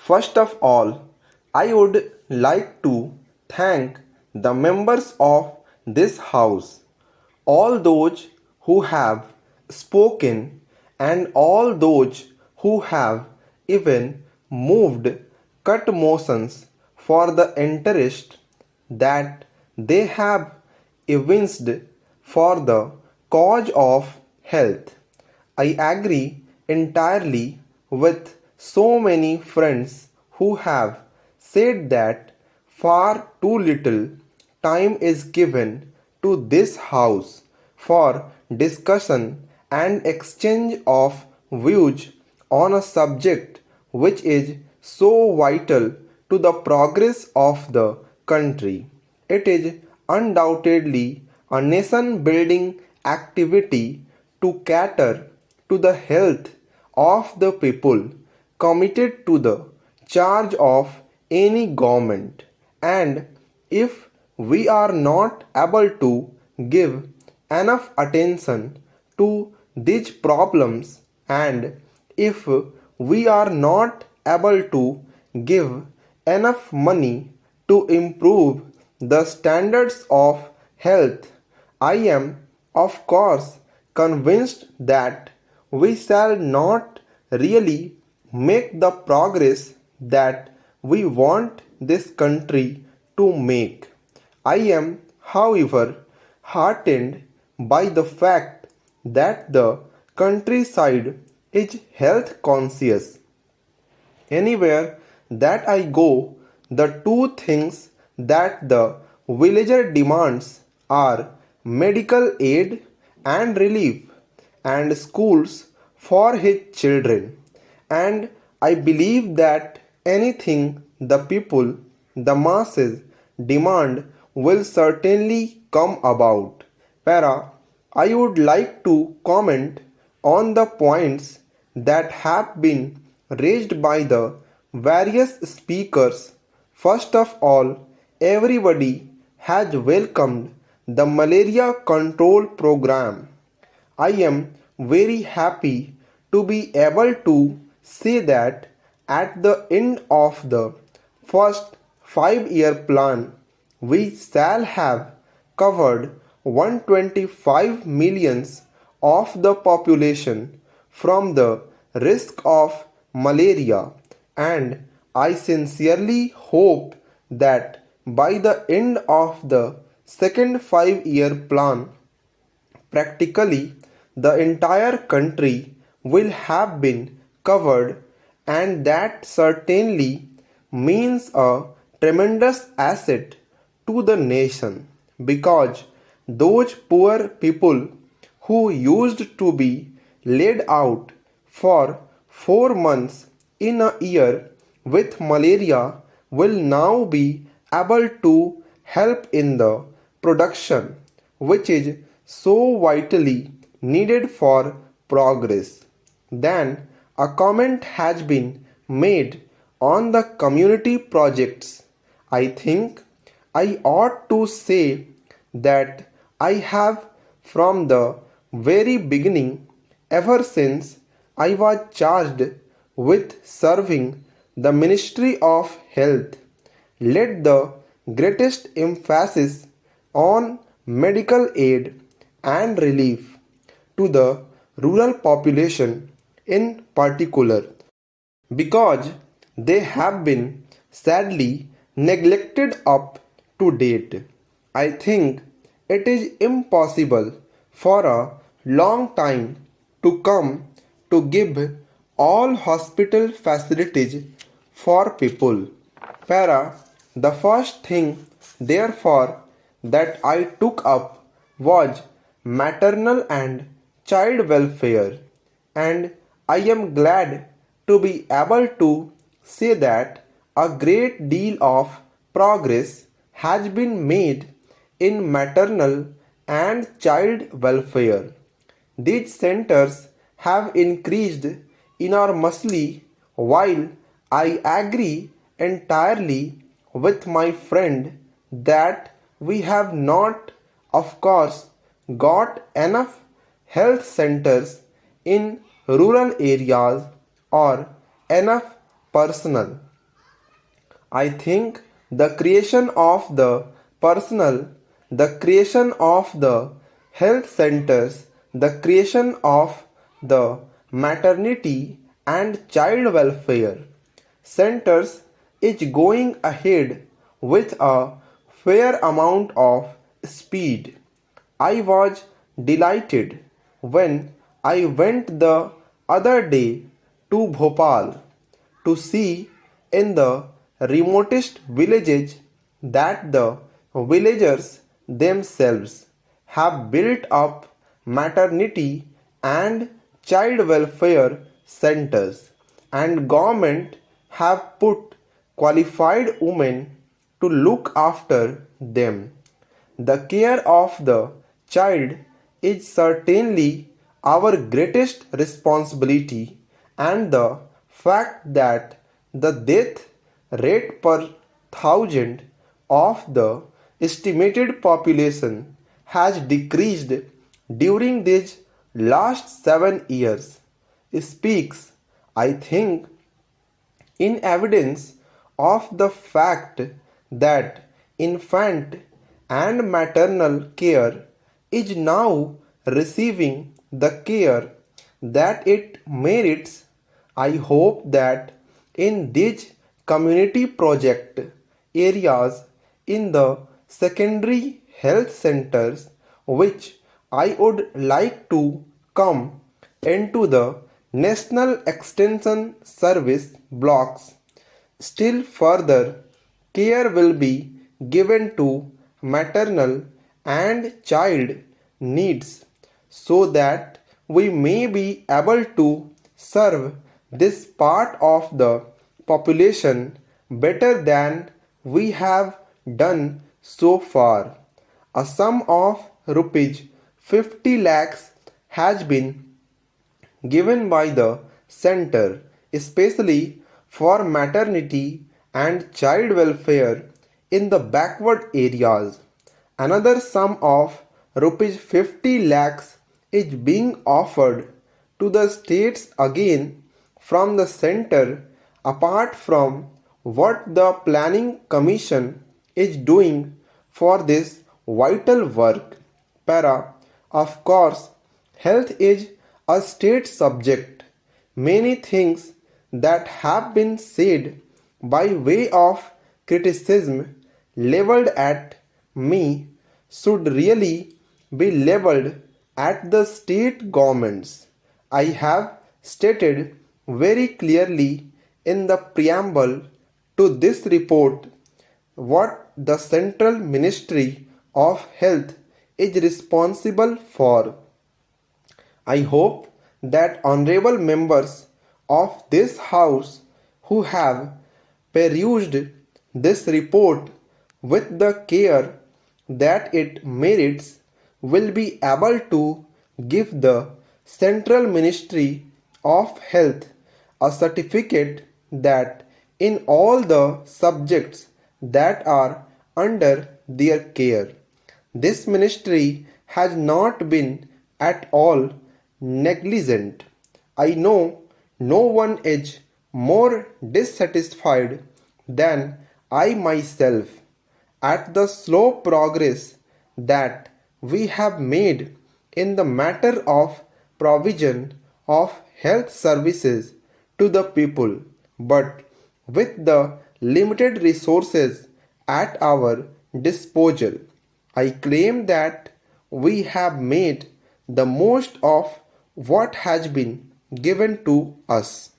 First of all, I would like to thank the members of this house, all those who have spoken, and all those who have even moved cut motions for the interest that they have evinced for the cause of health. I agree entirely with so many friends who have said that far too little time is given to this house for discussion and exchange of views on a subject which is so vital to the progress of the country. It is undoubtedly a nation building activity to cater to the health of the people committed to the charge of any government. And if we are not able to give enough attention to these problems, and if we are not able to give enough money to improve the standards of health, I am of course convinced that we shall not really make the progress that we want this country to make. I am, however, heartened by the fact that the countryside is health conscious. Anywhere that I go, the two things that the villager demands are medical aid and relief, and schools for his children. And I believe that anything the people, the masses, demand will certainly come about. Para, I would like to comment on the points that have been raised by the various speakers. First of all, everybody has welcomed the malaria control program. I am very happy to be able to say that at the end of the first 5-year plan, we shall have covered 125 millions of the population from the risk of malaria, and I sincerely hope that by the end of the second 5-year plan, practically the entire country will have been covered, and that certainly means a tremendous asset to the nation, because those poor people who used to be laid out for 4 months in a year with malaria will now be able to help in the production, which is so vitally needed for progress. Then a comment has been made on the community projects. I think I ought to say that I have, from the very beginning, ever since I was charged with serving the Ministry of Health, laid the greatest emphasis on medical aid and relief to the rural population in particular, because they have been sadly neglected up to date. I think it is impossible for a long time to come to give all hospital facilities for people. Para, the first thing therefore that I took up was maternal and child welfare, and I am glad to be able to say that a great deal of progress has been made in maternal and child welfare. These centers have increased enormously, while I agree entirely with my friend that we have not, of course, got enough health centers in rural areas or enough personnel. I think the creation of the personal, the creation of the health centers, the creation of the maternity and child welfare centers is going ahead with a fair amount of speed. I was delighted when I went the other day to Bhopal to see in the remotest villages that the villagers themselves have built up maternity and child welfare centers, and government have put qualified women to look after them. The care of the child is certainly our greatest responsibility, and the fact that the death rate per thousand of the estimated population has decreased during these last 7 years speaks, I think, in evidence of the fact that infant and maternal care is now receiving the care that it merits. I hope that in these community project areas, in the secondary health centers, which I would like to come into the National Extension Service blocks, still further care will be given to maternal and child needs so that we may be able to serve this part of the population better than we have done so far. A sum of rupees 50 lakhs has been given by the center, especially for maternity and child welfare in the backward areas. Another sum of rupees 50 lakhs is being offered to the states again from the center, apart from what the planning commission is doing for this vital work. Para, of course, health is a state subject. Many things that have been said by way of criticism leveled at me should really be leveled at the state governments. I have stated very clearly in the preamble to this report what the Central Ministry of Health is responsible for. I hope that honorable members of this House who have perused this report with the care that it merits will be able to give the Central Ministry of Health a certificate that in all the subjects that are under their care, this ministry has not been at all negligent. I know no one is more dissatisfied than I myself at the slow progress that we have made in the matter of provision of health services to the people, but with the limited resources at our disposal, I claim that we have made the most of what has been given to us.